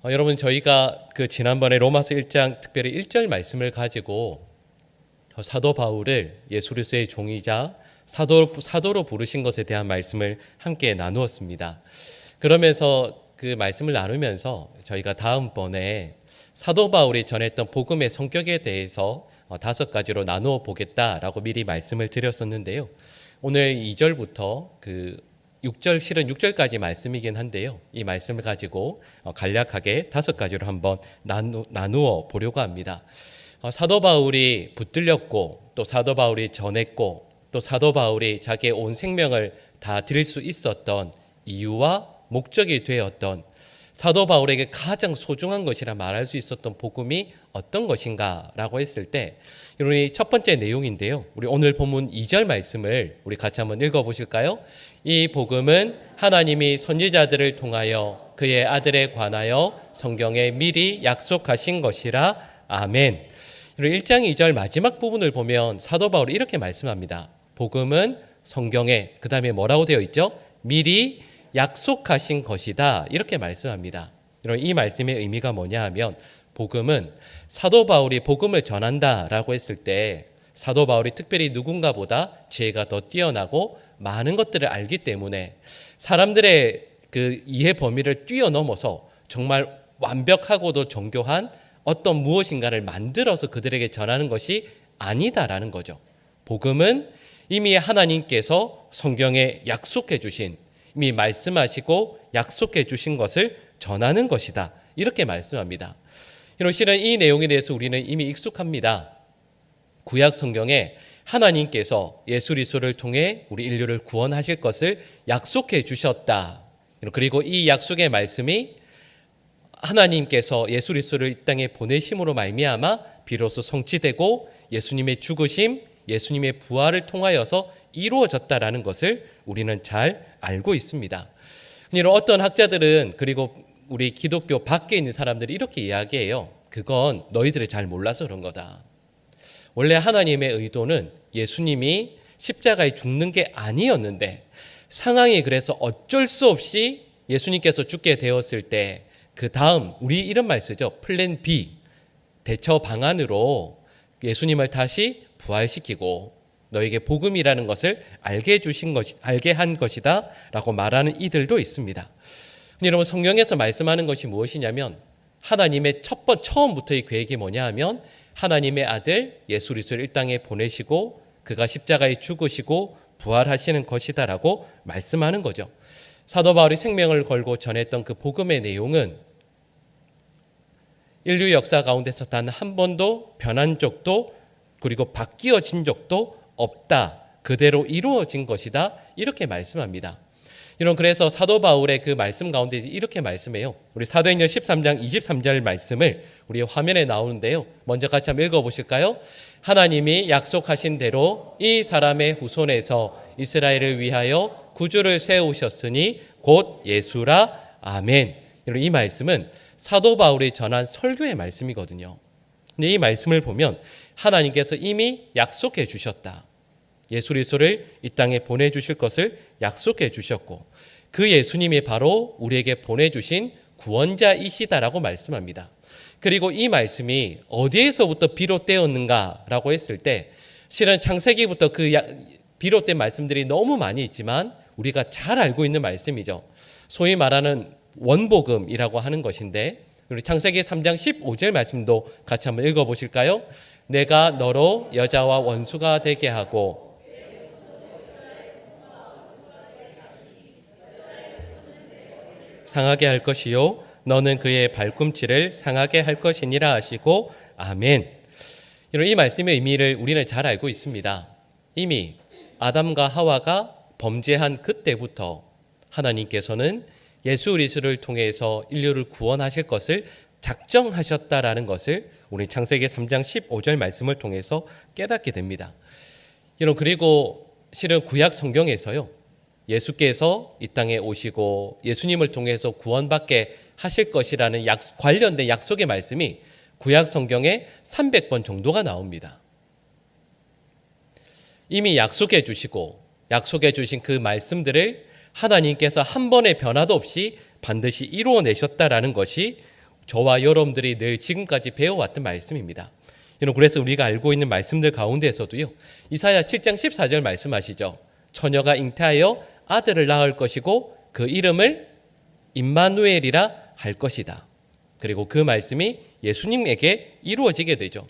여러분 저희가 지난번에 로마서 1장 특별히 1절 말씀을 가지고 사도 바울을 예수 그리스도의 종이자 사도로 부르신 것에 대한 말씀을 함께 나누었습니다. 그러면서 그 말씀을 나누면서 저희가 다음번에 사도 바울이 전했던 복음의 성격에 대해서 5가지로 나누어 보겠다라고 미리 말씀을 드렸었는데요. 오늘 2절부터 6절, 실은 6절까지 말씀이긴 한데요. 이 말씀을 가지고 간략하게 5가지로 한번 나누어 보려고 합니다. 사도 바울이 붙들렸고, 또 사도 바울이 전했고, 또 사도 바울이 자기의 온 생명을 다 드릴 수 있었던 이유와 목적이 되었던, 사도 바울에게 가장 소중한 것이라 말할 수 있었던 복음이 어떤 것인가라고 했을 때, 이 첫 번째 내용인데요. 우리 오늘 본문 2절 말씀을 우리 같이 한번 읽어보실까요? 이 복음은 하나님이 선지자들을 통하여 그의 아들에 관하여 성경에 미리 약속하신 것이라. 아멘. 1장 2절 마지막 부분을 보면 사도 바울이 이렇게 말씀합니다. 복음은 성경에, 그 다음에 뭐라고 되어 있죠? 미리 약속하신 것이다, 이렇게 말씀합니다. 이 말씀의 의미가 뭐냐 하면, 복음은 사도 바울이 복음을 전한다라고 했을 때 사도 바울이 특별히 누군가보다 지혜가 더 뛰어나고 많은 것들을 알기 때문에 사람들의 그 이해 범위를 뛰어넘어서 정말 완벽하고도 정교한 어떤 무엇인가를 만들어서 그들에게 전하는 것이 아니다라는 거죠. 복음은 이미 하나님께서 성경에 약속해 주신, 이미 말씀하시고 약속해 주신 것을 전하는 것이다, 이렇게 말씀합니다. 실은 이 내용에 대해서 우리는 이미 익숙합니다. 구약 성경에 하나님께서 예수 그리스도를 통해 우리 인류를 구원하실 것을 약속해 주셨다. 그리고 이 약속의 말씀이 하나님께서 예수 그리스도를 이 땅에 보내심으로 말미암아 비로소 성취되고 예수님의 죽으심, 예수님의 부활을 통하여서 이루어졌다라는 것을 우리는 잘 알고 있습니다. 어떤 학자들은, 그리고 우리 기독교 밖에 있는 사람들이 이렇게 이야기해요. 그건 너희들이 잘 몰라서 그런 거다. 원래 하나님의 의도는 예수님이 십자가에 죽는 게 아니었는데, 상황이 그래서 어쩔 수 없이 예수님께서 죽게 되었을 때 그 다음, 우리 이런 말 쓰죠. 플랜 B, 대처 방안으로 예수님을 다시 부활시키고 너에게 복음이라는 것을 알게 한 것이다 라고 말하는 이들도 있습니다. 여러분, 성경에서 말씀하는 것이 무엇이냐면, 하나님의 처음부터의 계획이 뭐냐 하면 하나님의 아들 예수 그리스도를 이 땅에 보내시고 그가 십자가에 죽으시고 부활하시는 것이다라고 말씀하는 거죠. 사도 바울이 생명을 걸고 전했던 그 복음의 내용은 인류 역사 가운데서 단 한 번도 변한 적도, 그리고 바뀌어진 적도 없다, 그대로 이루어진 것이다, 이렇게 말씀합니다. 그래서 사도 바울의 그 말씀 가운데 이렇게 말씀해요. 우리 사도행전 13장 23절 말씀을 우리 화면에 나오는데요. 먼저 같이 한번 읽어보실까요? 하나님이 약속하신 대로 이 사람의 후손에서 이스라엘을 위하여 구주를 세우셨으니 곧 예수라. 아멘. 이 말씀은 사도 바울이 전한 설교의 말씀이거든요. 근데 이 말씀을 보면 하나님께서 이미 약속해 주셨다. 예수 그리스도를 이 땅에 보내주실 것을 약속해 주셨고, 그 예수님이 바로 우리에게 보내주신 구원자이시다라고 말씀합니다. 그리고 이 말씀이 어디에서부터 비롯되었는가라고 했을 때, 실은 창세기부터 비롯된 말씀들이 너무 많이 있지만 우리가 잘 알고 있는 말씀이죠. 소위 말하는 원복음이라고 하는 것인데, 우리 창세기 3장 15절 말씀도 같이 한번 읽어보실까요? 내가 너로 여자와 원수가 되게 하고 상하게 할 것이요 너는 그의 발꿈치를 상하게 할 것이니라 하시고. 아멘. 이 말씀의 의미를 우리는 잘 알고 있습니다. 이미 아담과 하와가 범죄한 그때부터 하나님께서는 예수 그리스도를 통해서 인류를 구원하실 것을 작정하셨다라는 것을 우리 창세기 3장 15절 말씀을 통해서 깨닫게 됩니다. 그리고 실은 구약 성경에서요, 예수께서 이 땅에 오시고 예수님을 통해서 구원받게 하실 것이라는 관련된 약속의 말씀이 구약 성경에 300번 정도가 나옵니다. 이미 약속해 주시고 약속해 주신 그 말씀들을 하나님께서 한 번의 변화도 없이 반드시 이루어내셨다라는 것이 저와 여러분들이 늘 지금까지 배워왔던 말씀입니다. 여러분, 그래서 우리가 알고 있는 말씀들 가운데서도요, 이사야 7장 14절 말씀하시죠. 처녀가 잉태하여 아들을 낳을 것이고 그 이름을 임마누엘이라 할 것이다. 그리고 그 말씀이 예수님에게 이루어지게 되죠.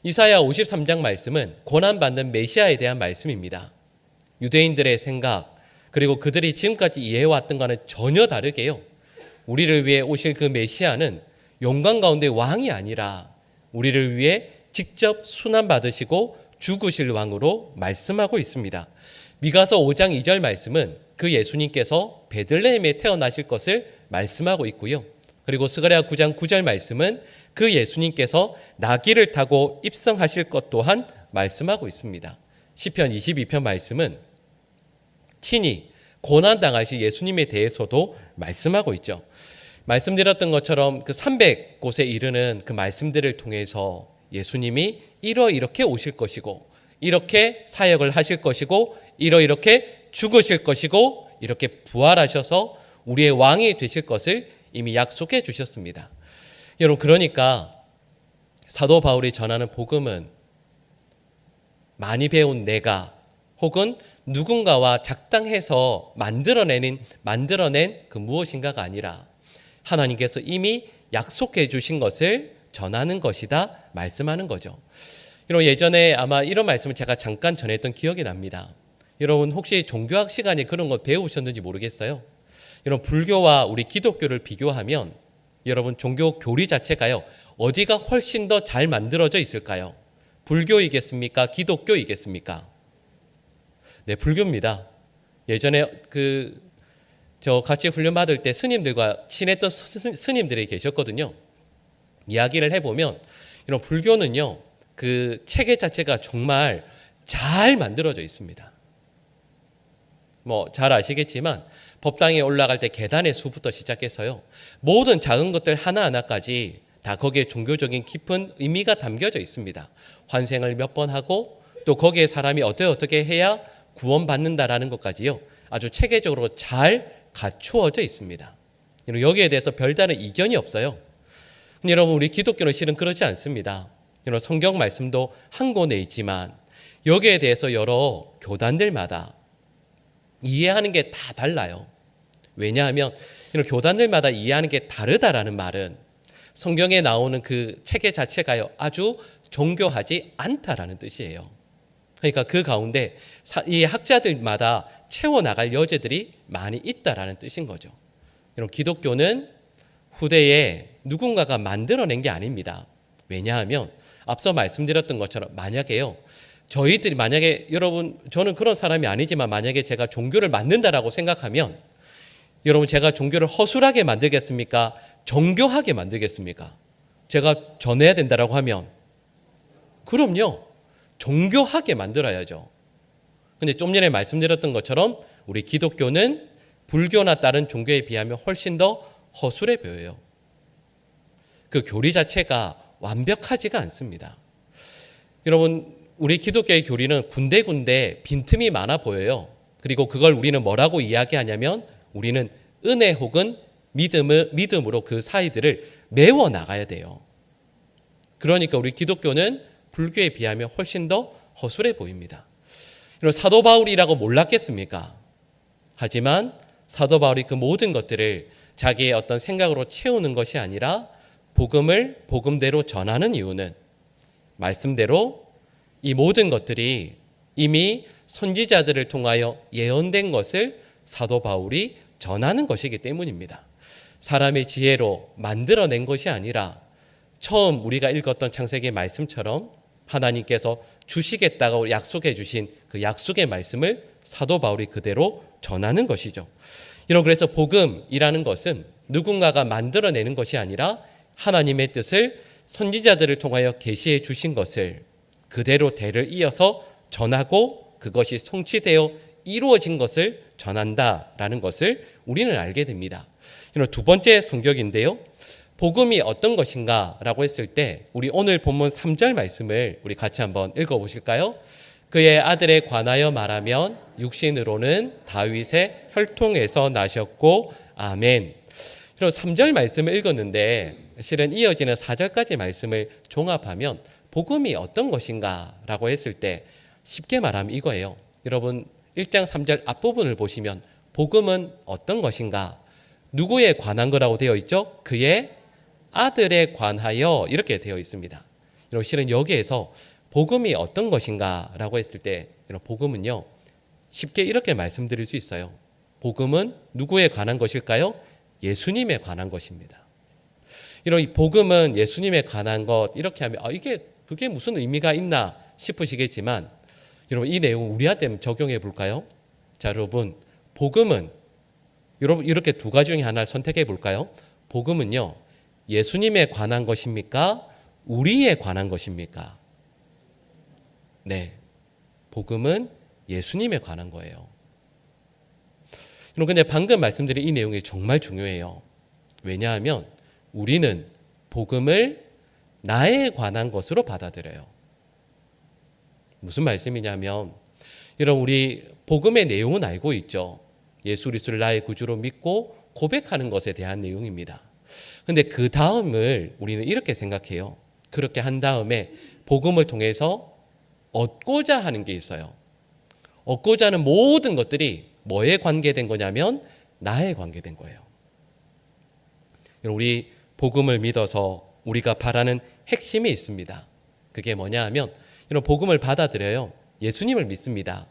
이사야 53장 말씀은 고난받는 메시아에 대한 말씀입니다. 유대인들의 생각, 그리고 그들이 지금까지 이해해왔던 것과는 전혀 다르게요, 우리를 위해 오실 그 메시아는 영광 가운데 왕이 아니라 우리를 위해 직접 순환받으시고 죽으실 왕으로 말씀하고 있습니다. 미가서 5장 2절 말씀은 그 예수님께서 베들레헴에 태어나실 것을 말씀하고 있고요. 그리고 스가랴 9장 9절 말씀은 그 예수님께서 나귀를 타고 입성하실 것 또한 말씀하고 있습니다. 시편 22편 말씀은 친히 고난당하실 예수님에 대해서도 말씀하고 있죠. 말씀드렸던 것처럼 그 300곳에 이르는 그 말씀들을 통해서 예수님이 이렇게 오실 것이고 이렇게 사역을 하실 것이고 이렇게 죽으실 것이고 이렇게 부활하셔서 우리의 왕이 되실 것을 이미 약속해 주셨습니다. 여러분, 그러니까 사도 바울이 전하는 복음은 많이 배운 내가 혹은 누군가와 작당해서 만들어낸 그 무엇인가가 아니라 하나님께서 이미 약속해 주신 것을 전하는 것이다 말씀하는 거죠. 여러분, 예전에 아마 이런 말씀을 제가 잠깐 전했던 기억이 납니다. 여러분, 혹시 종교학 시간에 그런 거 배우셨는지 모르겠어요. 여러분, 불교와 우리 기독교를 비교하면 여러분, 종교 교리 자체가요, 어디가 훨씬 더 잘 만들어져 있을까요? 불교이겠습니까? 기독교이겠습니까? 네, 불교입니다. 예전에 저 같이 훈련 받을 때 스님들과 친했던 스님들이 계셨거든요. 이야기를 해보면 이런 불교는요, 그 체계 자체가 정말 잘 만들어져 있습니다. 뭐 잘 아시겠지만 법당에 올라갈 때 계단의 수부터 시작해서요, 모든 작은 것들 하나하나까지 다 거기에 종교적인 깊은 의미가 담겨져 있습니다. 환생을 몇 번 하고 또 거기에 사람이 어떻게 해야 구원받는다라는 것까지요, 아주 체계적으로 잘 갖추어져 있습니다. 여기에 대해서 별다른 이견이 없어요. 근데 여러분, 우리 기독교는 실은 그렇지 않습니다. 여러분, 성경 말씀도 한 권에 있지만 여기에 대해서 여러 교단들마다 이해하는 게 다 달라요. 왜냐하면 이런 교단들마다 이해하는 게 다르다라는 말은 성경에 나오는 그 체계 자체가요, 아주 정교하지 않다라는 뜻이에요. 그러니까 그 가운데 이 학자들마다 채워나갈 여지들이 많이 있다라는 뜻인 거죠. 여러분, 기독교는 후대에 누군가가 만들어낸 게 아닙니다. 왜냐하면 앞서 말씀드렸던 것처럼 만약에요, 만약에 여러분, 저는 그런 사람이 아니지만 만약에 제가 종교를 만든다라고 생각하면 여러분, 제가 종교를 허술하게 만들겠습니까? 정교하게 만들겠습니까? 제가 전해야 된다라고 하면 그럼요, 정교하게 만들어야죠. 근데 좀 전에 말씀드렸던 것처럼 우리 기독교는 불교나 다른 종교에 비하면 훨씬 더 허술해 보여요. 그 교리 자체가 완벽하지가 않습니다. 여러분, 우리 기독교의 교리는 군데군데 빈틈이 많아 보여요. 그리고 그걸 우리는 뭐라고 이야기하냐면 우리는 은혜 혹은 믿음으로 그 사이들을 메워 나가야 돼요. 그러니까 우리 기독교는 불교에 비하면 훨씬 더 허술해 보입니다. 사도 바울이라고 몰랐겠습니까? 하지만 사도 바울이 그 모든 것들을 자기의 어떤 생각으로 채우는 것이 아니라 복음을 복음대로 전하는 이유는 말씀대로 이 모든 것들이 이미 선지자들을 통하여 예언된 것을 사도 바울이 전하는 것이기 때문입니다. 사람의 지혜로 만들어낸 것이 아니라 처음 우리가 읽었던 창세기 말씀처럼 하나님께서 주시겠다고 약속해 주신 그 약속의 말씀을 사도 바울이 그대로 전하는 것이죠. 그래서 복음이라는 것은 누군가가 만들어내는 것이 아니라 하나님의 뜻을 선지자들을 통하여 계시해 주신 것을 그대로 대를 이어서 전하고 그것이 성취되어 이루어진 것을 전한다라는 것을 우리는 알게 됩니다. 두 번째 성격인데요, 복음이 어떤 것인가 라고 했을 때 우리 오늘 본문 3절 말씀을 우리 같이 한번 읽어보실까요? 그의 아들에 관하여 말하면 육신으로는 다윗의 혈통에서 나셨고 아멘. 그리고 3절 말씀을 읽었는데 실은 이어지는 4절까지 말씀을 종합하면 복음이 어떤 것인가라고 했을 때 쉽게 말하면 이거예요. 여러분 1장 3절 앞부분을 보시면 복음은 어떤 것인가? 누구에 관한 거라고 되어 있죠? 그의 아들에 관하여 이렇게 되어 있습니다. 여러분 실은 여기에서 복음이 어떤 것인가라고 했을 때 복음은요 쉽게 이렇게 말씀드릴 수 있어요. 복음은 누구에 관한 것일까요? 예수님에 관한 것입니다. 이런 이 복음은 예수님에 관한 것 이렇게 하면 그게 무슨 의미가 있나 싶으시겠지만 여러분 이 내용 우리한테 한번 적용해 볼까요? 자 여러분 복음은 여러분 이렇게 두 가지 중에 하나를 선택해 볼까요? 복음은요 예수님에 관한 것입니까? 우리에 관한 것입니까? 네, 복음은 예수님에 관한 거예요. 여러분 근데 방금 말씀드린 이 내용이 정말 중요해요. 왜냐하면 우리는 복음을 나에 관한 것으로 받아들여요. 무슨 말씀이냐면 여러분 우리 복음의 내용은 알고 있죠. 예수 그리스도를 나의 구주로 믿고 고백하는 것에 대한 내용입니다. 근데 그 다음을 우리는 이렇게 생각해요. 그렇게 한 다음에 복음을 통해서 얻고자 하는 게 있어요. 얻고자 하는 모든 것들이 뭐에 관계된 거냐면 나에 관계된 거예요. 우리 복음을 믿어서 우리가 바라는 핵심이 있습니다. 그게 뭐냐 하면 이런 복음을 받아들여요. 예수님을 믿습니다.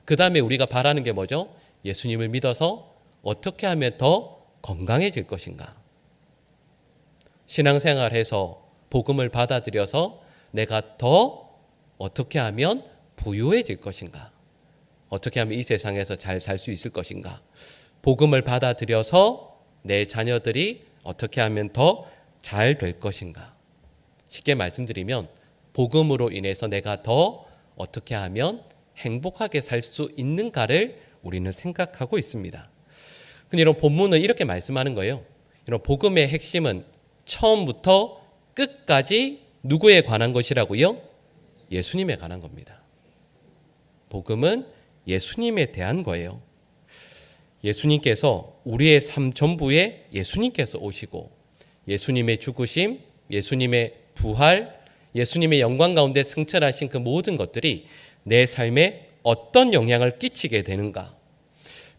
그 다음에 우리가 바라는 게 뭐죠? 예수님을 믿어서 어떻게 하면 더 건강해질 것인가? 신앙생활해서 복음을 받아들여서 내가 더 어떻게 하면 부유해질 것인가? 어떻게 하면 이 세상에서 잘 살 수 있을 것인가? 복음을 받아들여서 내 자녀들이 어떻게 하면 더 잘 될 것인가? 쉽게 말씀드리면 복음으로 인해서 내가 더 어떻게 하면 행복하게 살 수 있는가를 우리는 생각하고 있습니다. 근데 이런 본문은 이렇게 말씀하는 거예요. 이런 복음의 핵심은 처음부터 끝까지 누구에 관한 것이라고요? 예수님에 관한 겁니다. 복음은 예수님에 대한 거예요. 예수님께서 우리의 삶 전부에 예수님께서 오시고 예수님의 죽으심, 예수님의 부활, 예수님의 영광 가운데 승천하신 그 모든 것들이 내 삶에 어떤 영향을 끼치게 되는가?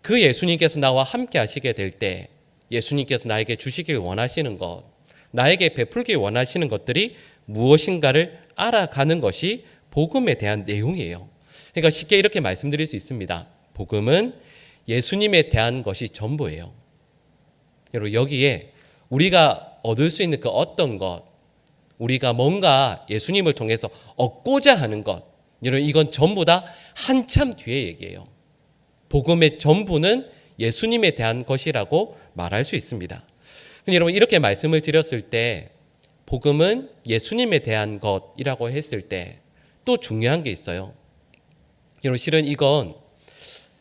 그 예수님께서 나와 함께 하시게 될 때 예수님께서 나에게 주시길 원하시는 것, 나에게 베풀길 원하시는 것들이 무엇인가를 알아가는 것이 복음에 대한 내용이에요. 그러니까 쉽게 이렇게 말씀드릴 수 있습니다. 복음은 예수님에 대한 것이 전부예요. 여러분 여기에 우리가 얻을 수 있는 그 어떤 것, 우리가 뭔가 예수님을 통해서 얻고자 하는 것, 여러분 이건 전부 다 한참 뒤의 얘기예요. 복음의 전부는 예수님에 대한 것이라고 말할 수 있습니다. 근데 여러분 이렇게 말씀을 드렸을 때 복음은 예수님에 대한 것이라고 했을 때 또 중요한 게 있어요. 여러분 실은 이건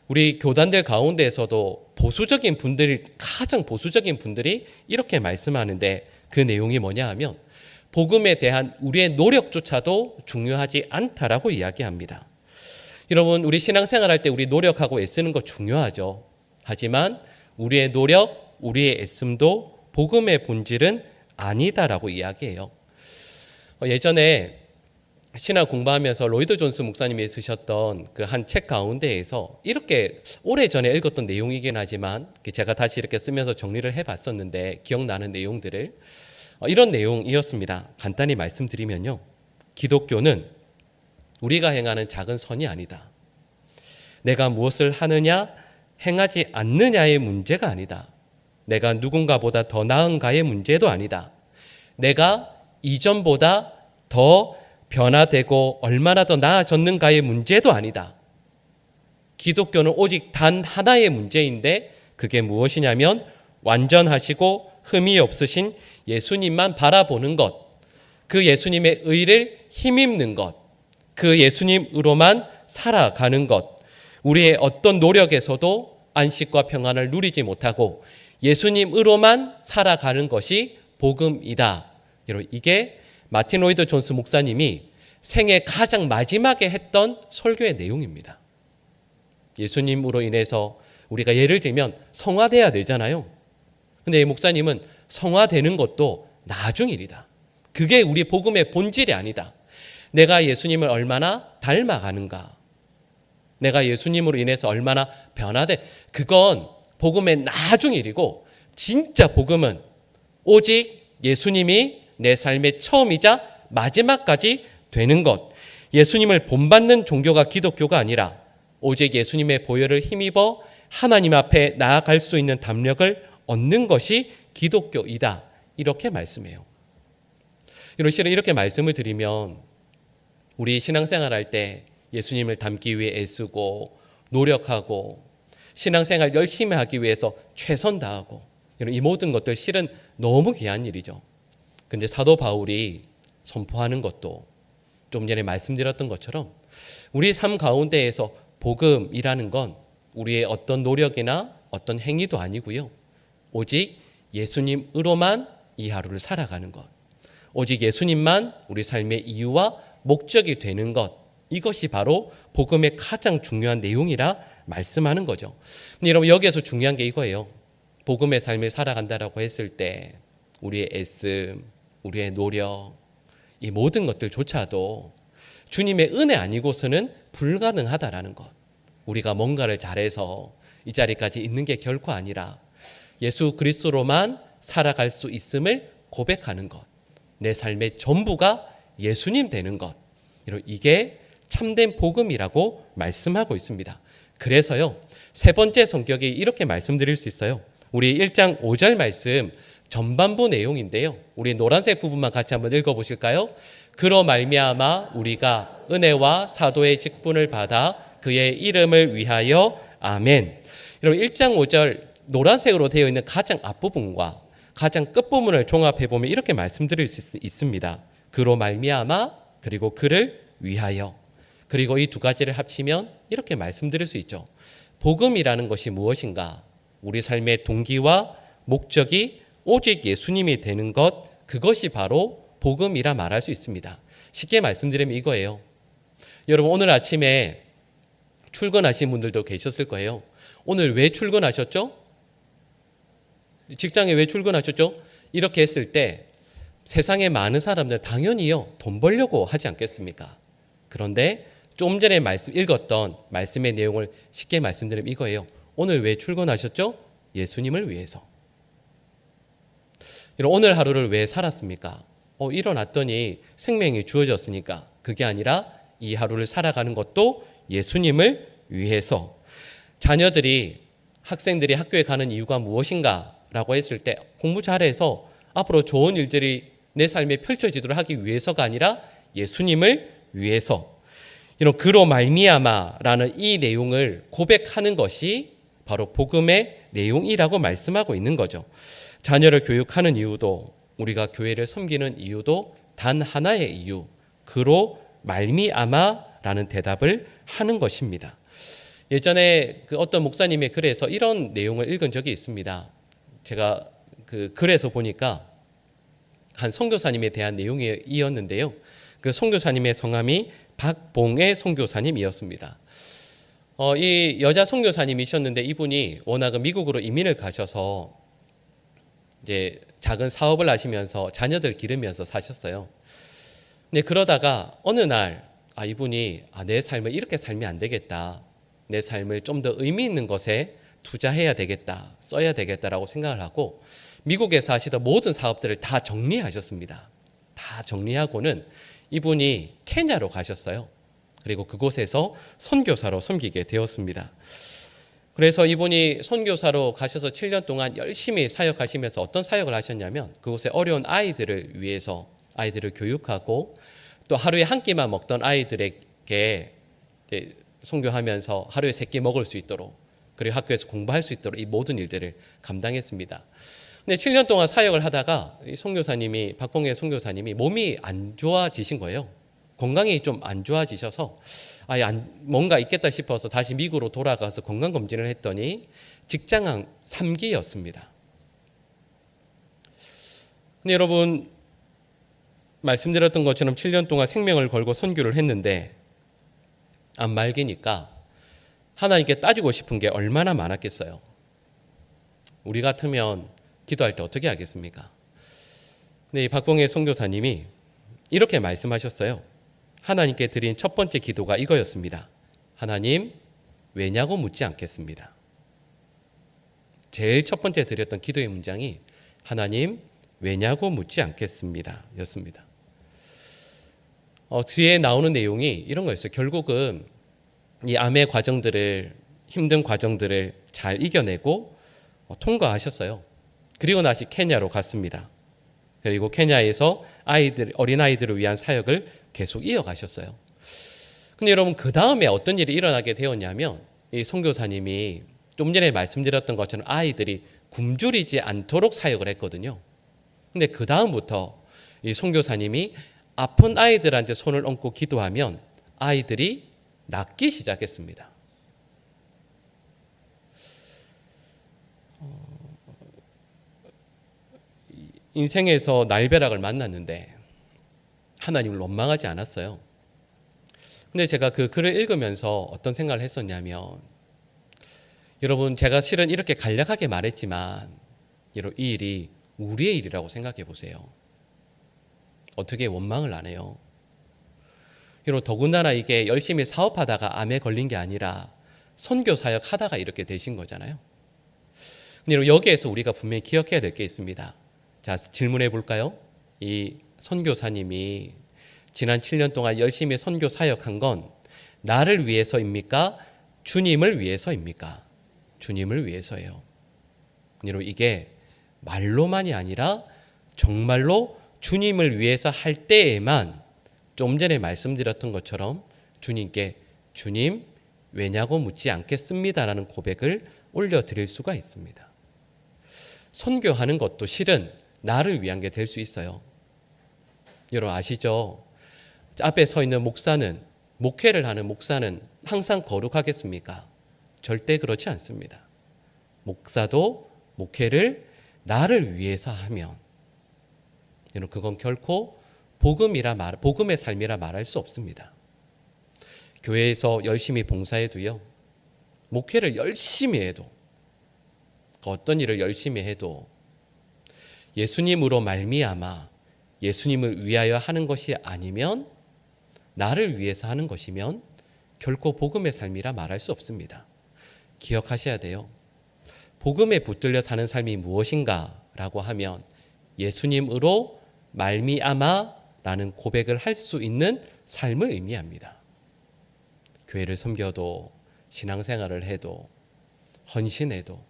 우리 교단들 가운데에서도 가장 보수적인 분들이 이렇게 말씀하는데 그 내용이 뭐냐 하면 복음에 대한 우리의 노력조차도 중요하지 않다라고 이야기합니다. 여러분 우리 신앙생활할 때 우리 노력하고 애쓰는 거 중요하죠. 하지만 우리의 노력, 우리의 애씀도 복음의 본질은 아니다라고 이야기해요. 예전에 신학 공부하면서 로이드 존스 목사님이 쓰셨던 그 한 책 가운데에서 이렇게 오래전에 읽었던 내용이긴 하지만 제가 다시 이렇게 쓰면서 정리를 해봤었는데 기억나는 내용들을 이런 내용이었습니다. 간단히 말씀드리면요. 기독교는 우리가 행하는 작은 선이 아니다. 내가 무엇을 하느냐, 행하지 않느냐의 문제가 아니다. 내가 누군가보다 더 나은가의 문제도 아니다. 내가 이전보다 더 변화되고 얼마나 더 나아졌는가의 문제도 아니다. 기독교는 오직 단 하나의 문제인데 그게 무엇이냐면 완전하시고 흠이 없으신 예수님만 바라보는 것, 그 예수님의 의를 힘입는 것, 그 예수님으로만 살아가는 것, 우리의 어떤 노력에서도 안식과 평안을 누리지 못하고 예수님으로만 살아가는 것이 복음이다. 여러분 이게 마틴 로이드 존스 목사님이 생애 가장 마지막에 했던 설교의 내용입니다. 예수님으로 인해서 우리가 예를 들면 성화돼야 되잖아요. 근데 이 목사님은 성화되는 것도 나중 일이다. 그게 우리 복음의 본질이 아니다. 내가 예수님을 얼마나 닮아가는가, 내가 예수님으로 인해서 얼마나 변화돼, 그건 복음의 나중 일이고, 진짜 복음은 오직 예수님이 내 삶의 처음이자 마지막까지 되는 것, 예수님을 본받는 종교가 기독교가 아니라 오직 예수님의 보혈을 힘입어 하나님 앞에 나아갈 수 있는 담력을 얻는 것이 기독교이다. 이렇게 말씀해요. 실은 이렇게 말씀을 드리면 우리 신앙생활 할 때 예수님을 닮기 위해 애쓰고 노력하고 신앙생활 열심히 하기 위해서 최선 다하고 이 모든 것들 실은 너무 귀한 일이죠. 근데 사도 바울이 선포하는 것도 좀 전에 말씀드렸던 것처럼 우리 삶 가운데에서 복음이라는 건 우리의 어떤 노력이나 어떤 행위도 아니고요. 오직 예수님으로만 이 하루를 살아가는 것, 오직 예수님만 우리 삶의 이유와 목적이 되는 것, 이것이 바로 복음의 가장 중요한 내용이라 말씀하는 거죠. 근데 여러분, 여기에서 중요한 게 이거예요. 복음의 삶을 살아간다라고 했을 때 우리의 애씀, 우리의 노력, 이 모든 것들조차도 주님의 은혜 아니고서는 불가능하다라는 것. 우리가 뭔가를 잘해서 이 자리까지 있는 게 결코 아니라 예수 그리스도로만 살아갈 수 있음을 고백하는 것, 내 삶의 전부가 예수님 되는 것, 이게 참된 복음이라고 말씀하고 있습니다. 그래서요, 세 번째 성격이 이렇게 말씀드릴 수 있어요. 우리 1장 5절 말씀 전반부 내용인데요, 우리 노란색 부분만 같이 한번 읽어보실까요? 그로 말미암아 우리가 은혜와 사도의 직분을 받아 그의 이름을 위하여 아멘. 여러분, 1장 5절 노란색으로 되어 있는 가장 앞부분과 가장 끝부분을 종합해 보면 이렇게 말씀드릴 수 있습니다. 그로 말미암아, 그리고 그를 위하여, 그리고 이 두 가지를 합치면 이렇게 말씀드릴 수 있죠. 복음이라는 것이 무엇인가? 우리 삶의 동기와 목적이 오직 예수님이 되는 것, 그것이 바로 복음이라 말할 수 있습니다. 쉽게 말씀드리면 이거예요. 여러분, 오늘 아침에 출근하신 분들도 계셨을 거예요. 오늘 왜 출근하셨죠? 직장에 왜 출근하셨죠? 이렇게 했을 때 세상에 많은 사람들 당연히요, 돈 벌려고 하지 않겠습니까? 그런데 좀 전에 읽었던 말씀의 내용을 쉽게 말씀드리면 이거예요. 오늘 왜 출근하셨죠? 예수님을 위해서. 오늘 하루를 왜 살았습니까? 일어났더니 생명이 주어졌으니까. 그게 아니라 이 하루를 살아가는 것도 예수님을 위해서. 자녀들이, 학생들이 학교에 가는 이유가 무엇인가? 라고 했을 때 공부 잘해서 앞으로 좋은 일들이 내 삶에 펼쳐지도록 하기 위해서가 아니라 예수님을 위해서. 이런 그로 말미암아라는 이 내용을 고백하는 것이 바로 복음의 내용이라고 말씀하고 있는 거죠. 자녀를 교육하는 이유도, 우리가 교회를 섬기는 이유도 단 하나의 이유, 그로 말미암아라는 대답을 하는 것입니다. 예전에 어떤 목사님의 글에서 이런 내용을 읽은 적이 있습니다. 제가 그 글에서 보니까 한 선교사님에 대한 내용이었는데요. 그 선교사님의 성함이 박봉애 선교사님이었습니다. 이 여자 선교사님이셨는데 이분이 워낙 미국으로 이민을 가셔서 이제 작은 사업을 하시면서 자녀들 기르면서 사셨어요. 근데 그러다가 어느 날 이분이 내 삶을 이렇게 살면 안 되겠다. 내 삶을 좀 더 의미 있는 것에 투자해야 되겠다, 써야 되겠다라고 생각을 하고 미국에서 하시던 모든 사업들을 다 정리하셨습니다. 다 정리하고는 이분이 케냐로 가셨어요. 그리고 그곳에서 선교사로 섬기게 되었습니다. 그래서 이분이 선교사로 가셔서 7년 동안 열심히 사역하시면서 어떤 사역을 하셨냐면 그곳에 어려운 아이들을 위해서 아이들을 교육하고 또 하루에 한 끼만 먹던 아이들에게 선교하면서 하루에 3끼 먹을 수 있도록, 그리고 학교에서 공부할 수 있도록 이 모든 일들을 감당했습니다. 근데 7년 동안 사역을 하다가 이 선교사님이, 박봉혜 선교사님이 몸이 안 좋아지신 거예요. 건강이 좀 안 좋아지셔서 뭔가 있겠다 싶어서 다시 미국으로 돌아가서 건강검진을 했더니 직장암 3기였습니다. 근데 여러분, 말씀드렸던 것처럼 7년 동안 생명을 걸고 선교를 했는데 암 말기니까 하나님께 따지고 싶은 게 얼마나 많았겠어요. 우리 같으면 기도할 때 어떻게 하겠습니까? 근데 이 박봉혜 선교사님이 이렇게 말씀하셨어요. 하나님께 드린 첫 번째 기도가 이거였습니다. 하나님, 왜냐고 묻지 않겠습니다. 제일 첫 번째 드렸던 기도의 문장이 하나님, 왜냐고 묻지 않겠습니다 였습니다. 뒤에 나오는 내용이 이런 거였어요. 결국은 이 암의 과정들을, 힘든 과정들을 잘 이겨내고 통과하셨어요. 그리고 다시 케냐로 갔습니다. 그리고 케냐에서 어린아이들을 위한 사역을 계속 이어가셨어요. 근데 여러분, 그 다음에 어떤 일이 일어나게 되었냐면, 이 선교사님이 좀 전에 말씀드렸던 것처럼 아이들이 굶주리지 않도록 사역을 했거든요. 근데 그 다음부터 이 선교사님이 아픈 아이들한테 손을 얹고 기도하면 아이들이 낫기 시작했습니다. 인생에서 날벼락을 만났는데 하나님을 원망하지 않았어요. 근데 제가 그 글을 읽으면서 어떤 생각을 했었냐면, 여러분, 제가 실은 이렇게 간략하게 말했지만 여러분, 이 일이 우리의 일이라고 생각해 보세요. 어떻게 원망을 안 해요? 여러분, 더군다나 이게 열심히 사업하다가 암에 걸린 게 아니라 선교 사역 하다가 이렇게 되신 거잖아요. 근데 여러분, 여기에서 우리가 분명히 기억해야 될 게 있습니다. 자, 질문해 볼까요? 이 선교사님이 지난 7년 동안 열심히 선교 사역한 건 나를 위해서입니까? 주님을 위해서입니까? 주님을 위해서예요. 여러분, 이게 말로만이 아니라 정말로 주님을 위해서 할 때에만 좀 전에 말씀드렸던 것처럼 주님께 주님, 왜냐고 묻지 않겠습니다라는 고백을 올려드릴 수가 있습니다. 선교하는 것도 실은 나를 위한 게 될 수 있어요. 여러분 아시죠? 앞에 서 있는 목사는, 목회를 하는 목사는 항상 거룩하겠습니까? 절대 그렇지 않습니다. 목사도 목회를 나를 위해서 하면 여러분, 그건 결코 복음의 삶이라 말할 수 없습니다. 교회에서 열심히 봉사해도요, 목회를 열심히 해도, 어떤 일을 열심히 해도 예수님으로 말미암아 예수님을 위하여 하는 것이 아니면, 나를 위해서 하는 것이면 결코 복음의 삶이라 말할 수 없습니다. 기억하셔야 돼요. 복음에 붙들려 사는 삶이 무엇인가라고 하면 예수님으로 말미암아라는 고백을 할 수 있는 삶을 의미합니다. 교회를 섬겨도, 신앙생활을 해도, 헌신해도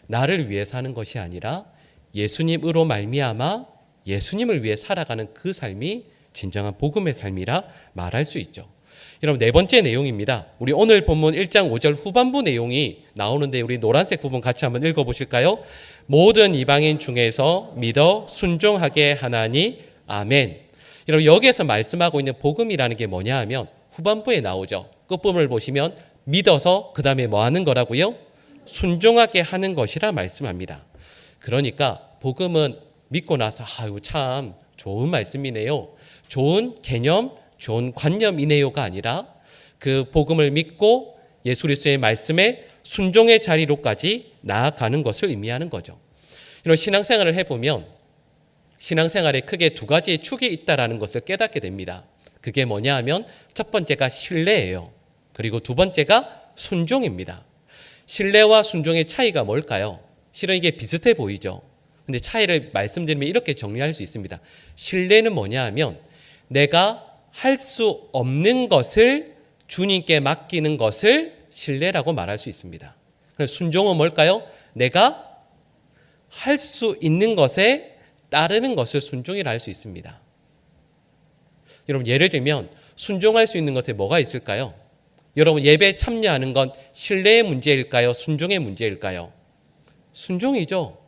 나를 위해서 하는 것이 아니라 예수님으로 말미암아 예수님을 위해 살아가는 그 삶이 진정한 복음의 삶이라 말할 수 있죠. 여러분, 네 번째 내용입니다. 우리 오늘 본문 1장 5절 후반부 내용이 나오는데 우리 노란색 부분 같이 한번 읽어보실까요? 모든 이방인 중에서 믿어 순종하게 하나니 아멘. 여러분, 여기에서 말씀하고 있는 복음이라는 게 뭐냐 하면 후반부에 나오죠. 끝부분을 보시면 믿어서 그 다음에 뭐 하는 거라고요? 순종하게 하는 것이라 말씀합니다. 그러니까 복음은 믿고 나서 아유 참 좋은 말씀이네요, 좋은 개념, 좋은 관념이네요가 아니라 그 복음을 믿고 예수 그리스도의 말씀에 순종의 자리로까지 나아가는 것을 의미하는 거죠. 이런 신앙생활을 해보면 신앙생활에 크게 두 가지의 축이 있다라는 것을 깨닫게 됩니다. 그게 뭐냐 하면 첫 번째가 신뢰예요. 그리고 두 번째가 순종입니다. 신뢰와 순종의 차이가 뭘까요? 실은 이게 비슷해 보이죠. 근데 차이를 말씀드리면 이렇게 정리할 수 있습니다. 신뢰는 뭐냐 하면 내가 할 수 없는 것을 주님께 맡기는 것을 신뢰라고 말할 수 있습니다. 그래서 순종은 뭘까요? 내가 할 수 있는 것에 따르는 것을 순종이라 할 수 있습니다. 여러분, 예를 들면 순종할 수 있는 것에 뭐가 있을까요? 여러분, 예배에 참여하는 건 신뢰의 문제일까요? 순종의 문제일까요? 순종이죠.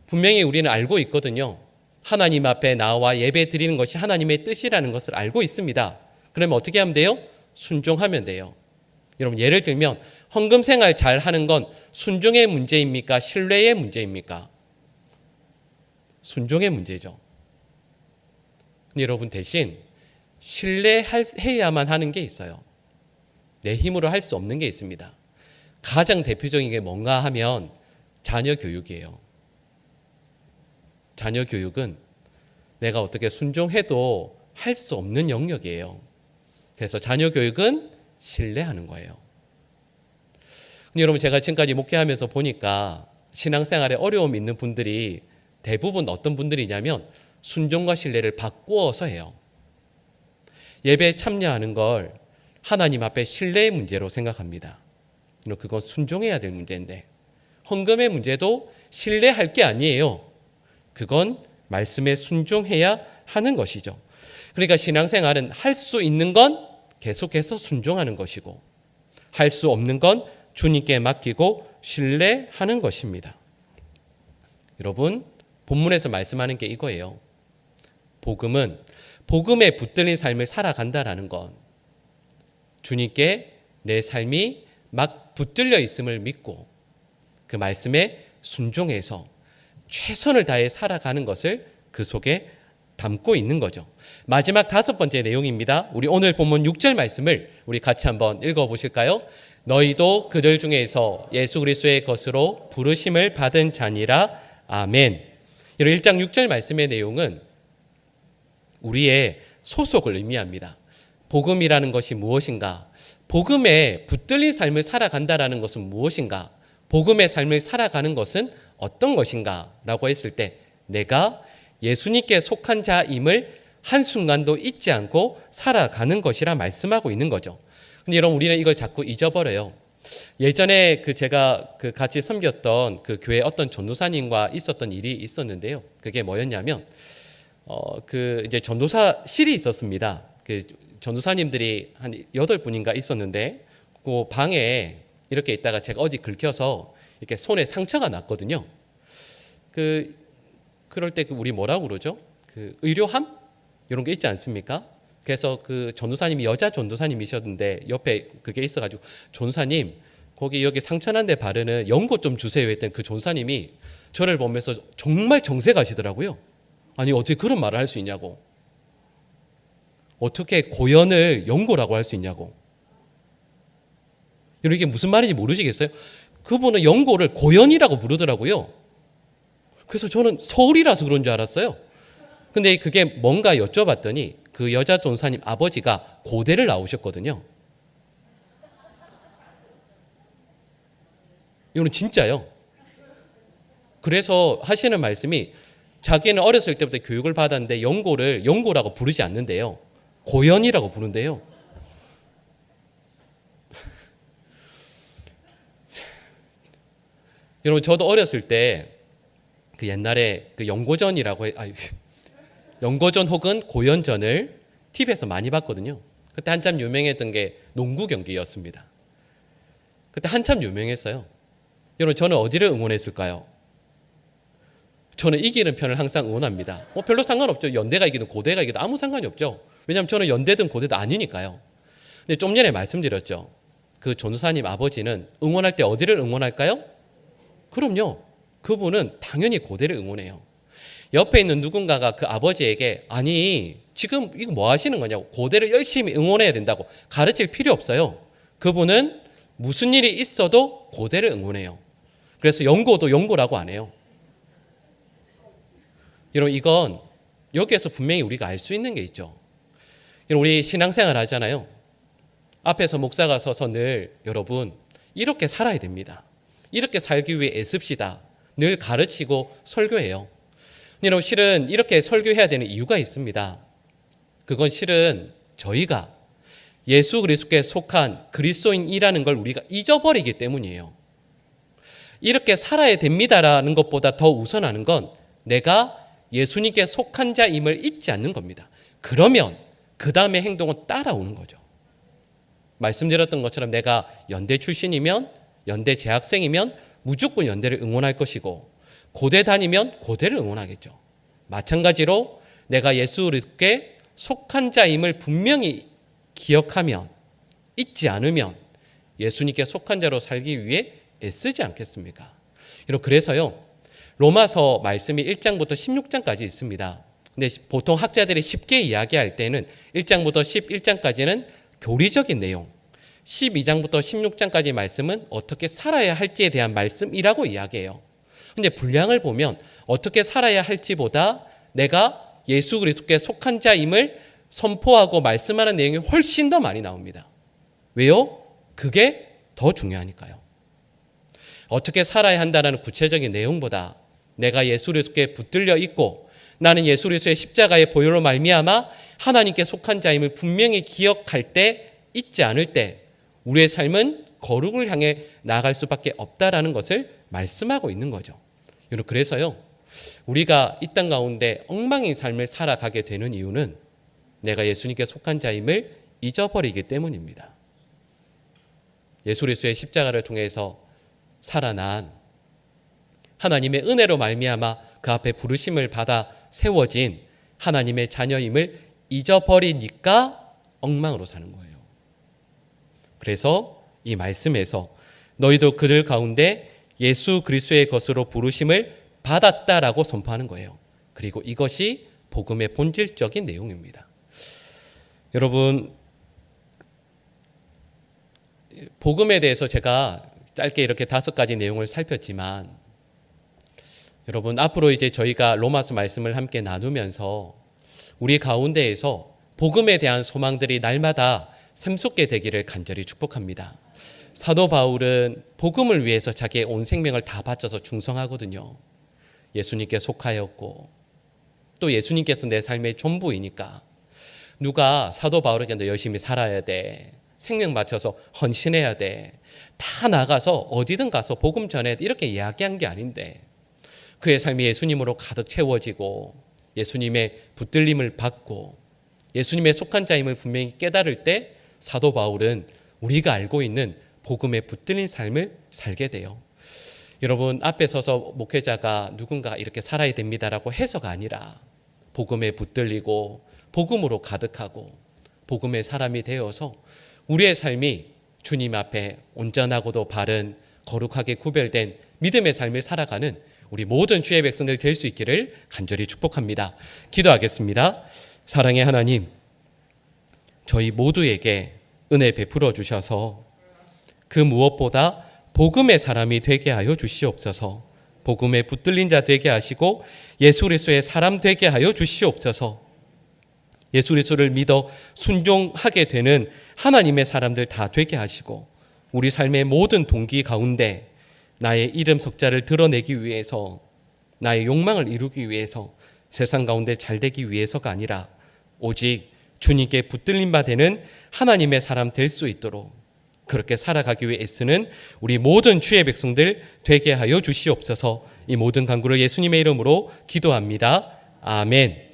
분명히 우리는 알고 있거든요. 하나님 앞에 나와 예배 드리는 것이 하나님의 뜻이라는 것을 알고 있습니다. 그러면 어떻게 하면 돼요? 순종하면 돼요. 여러분, 예를 들면 헌금 생활 잘 하는 건 순종의 문제입니까? 신뢰의 문제입니까? 순종의 문제죠. 근데 여러분, 대신 신뢰해야만 하는 게 있어요. 내 힘으로 할 수 없는 게 있습니다. 가장 대표적인 게 뭔가 하면 자녀 교육이에요. 자녀 교육은 내가 어떻게 순종해도 할 수 없는 영역이에요. 그래서 자녀 교육은 신뢰하는 거예요. 근데 여러분, 제가 지금까지 목회하면서 보니까 신앙생활에 어려움이 있는 분들이 대부분 어떤 분들이냐면 순종과 신뢰를 바꾸어서 해요. 예배에 참여하는 걸 하나님 앞에 신뢰의 문제로 생각합니다. 그건 순종해야 될 문제인데, 헌금의 문제도 신뢰할 게 아니에요. 그건 말씀에 순종해야 하는 것이죠. 그러니까 신앙생활은 할 수 있는 건 계속해서 순종하는 것이고, 할 수 없는 건 주님께 맡기고 신뢰하는 것입니다. 여러분, 본문에서 말씀하는 게 이거예요. 복음은 복음에 붙들린 삶을 살아간다라는 건 주님께 내 삶이 막 붙들려 있음을 믿고 그 말씀에 순종해서 최선을 다해 살아가는 것을 그 속에 담고 있는 거죠. 마지막 5번째 내용입니다. 우리 오늘 본문 6절 말씀을 우리 같이 한번 읽어보실까요? 너희도 그들 중에서 예수 그리스도의 것으로 부르심을 받은 자니라. 아멘. 이런 1장 6절 말씀의 내용은 우리의 소속을 의미합니다. 복음이라는 것이 무엇인가? 복음에 붙들린 삶을 살아간다라는 것은 무엇인가? 복음의 삶을 살아가는 것은 어떤 것인가? 라고 했을 때 내가 예수님께 속한 자임을 한순간도 잊지 않고 살아가는 것이라 말씀하고 있는 거죠. 근데 여러분, 우리는 이걸 자꾸 잊어버려요. 예전에 제가 같이 섬겼던 그 교회 어떤 전도사님과 있었던 일이 있었는데요. 그게 뭐였냐면, 이제 전도사실이 있었습니다. 그 전도사님들이 한 8분인가 있었는데, 그 방에 이렇게 있다가 제가 어디 긁혀서 이렇게 손에 상처가 났거든요. 그럴 때 우리 뭐라고 그러죠? 의료함? 이런 게 있지 않습니까? 그래서 그 전도사님이 여자 전도사님이셨는데 옆에 그게 있어가지고, 전도사님 거기 여기 상처난 데 바르는 연고 좀 주세요 했더니 그 전도사님이 저를 보면서 정말 정색하시더라고요. 아니, 어떻게 그런 말을 할 수 있냐고. 어떻게 고연을 연고라고 할 수 있냐고. 이게 무슨 말인지 모르시겠어요? 그분은 연고를 고연이라고 부르더라고요. 그래서 저는 서울이라서 그런 줄 알았어요. 근데 그게 뭔가 여쭤봤더니 그 여자 전도사님 아버지가 고대를 나오셨거든요. 이거는 진짜요. 그래서 하시는 말씀이 자기는 어렸을 때부터 교육을 받았는데 연고를 연고라고 부르지 않는데요. 고연이라고 부른대요. 여러분, 저도 어렸을 때 그 옛날에 그 연고전이라고 연고전 혹은 고연전을 TV에서 많이 봤거든요. 그때 한참 유명했던 게 농구 경기였습니다. 그때 한참 유명했어요. 여러분, 저는 어디를 응원했을까요? 저는 이기는 편을 항상 응원합니다. 별로 상관없죠. 연대가 이기든 고대가 이기든 아무 상관이 없죠. 왜냐하면 저는 연대든 고대든 아니니까요. 근데 좀 전에 말씀드렸죠. 그 전도사님 아버지는 응원할 때 어디를 응원할까요? 그럼요. 그분은 당연히 고대를 응원해요. 옆에 있는 누군가가 그 아버지에게 아니 지금 이거 뭐 하시는 거냐고, 고대를 열심히 응원해야 된다고 가르칠 필요 없어요. 그분은 무슨 일이 있어도 고대를 응원해요. 그래서 연고도 연고라고 안 해요. 여러분, 이건 여기에서 분명히 우리가 알 수 있는 게 있죠. 여러분, 우리 신앙생활 하잖아요. 앞에서 목사가 서서 늘 여러분 이렇게 살아야 됩니다. 이렇게 살기 위해 애씁시다. 늘 가르치고 설교해요. 여러분, 실은 이렇게 설교해야 되는 이유가 있습니다. 그건 실은 저희가 예수 그리스도께 속한 그리스도인이라는 걸 우리가 잊어버리기 때문이에요. 이렇게 살아야 됩니다라는 것보다 더 우선하는 건 내가 예수님께 속한 자임을 잊지 않는 겁니다. 그러면 그 다음에 행동은 따라오는 거죠. 말씀드렸던 것처럼 내가 연대 출신이면, 연대 재학생이면 무조건 연대를 응원할 것이고, 고대 다니면 고대를 응원하겠죠. 마찬가지로 내가 예수 그리스도께 속한 자임을 분명히 기억하면, 잊지 않으면 예수님께 속한 자로 살기 위해 애쓰지 않겠습니까? 그래서요, 로마서 말씀이 1장부터 16장까지 있습니다. 근데 보통 학자들이 쉽게 이야기할 때는 1장부터 11장까지는 교리적인 내용, 12장부터 16장까지 말씀은 어떻게 살아야 할지에 대한 말씀이라고 이야기해요. 근데 분량을 보면 어떻게 살아야 할지보다 내가 예수 그리스도께 속한 자임을 선포하고 말씀하는 내용이 훨씬 더 많이 나옵니다. 왜요? 그게 더 중요하니까요. 어떻게 살아야 한다는 구체적인 내용보다 내가 예수 그리스도께 붙들려 있고 나는 예수 그리스도의 십자가의 보혈로 말미암아 하나님께 속한 자임을 분명히 기억할 때, 잊지 않을 때 우리의 삶은 거룩을 향해 나아갈 수밖에 없다라는 것을 말씀하고 있는 거죠. 여러분, 그래서요, 우리가 이 땅 가운데 엉망인 삶을 살아가게 되는 이유는 내가 예수님께 속한 자임을 잊어버리기 때문입니다. 예수 그리스도의 십자가를 통해서 살아난 하나님의 은혜로 말미암아 그 앞에 부르심을 받아 세워진 하나님의 자녀임을 잊어버리니까 엉망으로 사는 거예요. 그래서 이 말씀에서 너희도 그들 가운데 예수 그리스도의 것으로 부르심을 받았다라고 선포하는 거예요. 그리고 이것이 복음의 본질적인 내용입니다. 여러분, 복음에 대해서 제가 짧게 이렇게 5가지 내용을 살폈지만 여러분, 앞으로 이제 저희가 로마서 말씀을 함께 나누면서 우리 가운데에서 복음에 대한 소망들이 날마다 샘솟게 되기를 간절히 축복합니다. 사도 바울은 복음을 위해서 자기의 온 생명을 다 바쳐서 충성하거든요. 예수님께 속하였고 또 예수님께서 내 삶의 전부이니까 누가 사도 바울에게 너 열심히 살아야 돼, 생명 바쳐서 헌신해야 돼, 다 나가서 어디든 가서 복음 전해 이렇게 이야기한 게 아닌데 그의 삶이 예수님으로 가득 채워지고 예수님의 붙들림을 받고 예수님의 속한 자임을 분명히 깨달을 때 사도 바울은 우리가 알고 있는 복음에 붙들린 삶을 살게 돼요. 여러분, 앞에 서서 목회자가 누군가 이렇게 살아야 됩니다라고 해서가 아니라 복음에 붙들리고 복음으로 가득하고 복음의 사람이 되어서 우리의 삶이 주님 앞에 온전하고도 바른 거룩하게 구별된 믿음의 삶을 살아가는 우리 모든 주의 백성들 될 수 있기를 간절히 축복합니다. 기도하겠습니다. 사랑의 하나님, 저희 모두에게 은혜 베풀어 주셔서 그 무엇보다 복음의 사람이 되게 하여 주시옵소서. 복음에 붙들린 자 되게 하시고 예수 그리스도의 사람 되게 하여 주시옵소서. 예수 그리스도를 믿어 순종하게 되는 하나님의 사람들 다 되게 하시고 우리 삶의 모든 동기 가운데 나의 이름 석자를 드러내기 위해서, 나의 욕망을 이루기 위해서, 세상 가운데 잘 되기 위해서가 아니라 오직 주님께 붙들림 바 되는 하나님의 사람 될 수 있도록 그렇게 살아가기 위해 애쓰는 우리 모든 주의 백성들 되게 하여 주시옵소서. 이 모든 간구를 예수님의 이름으로 기도합니다. 아멘.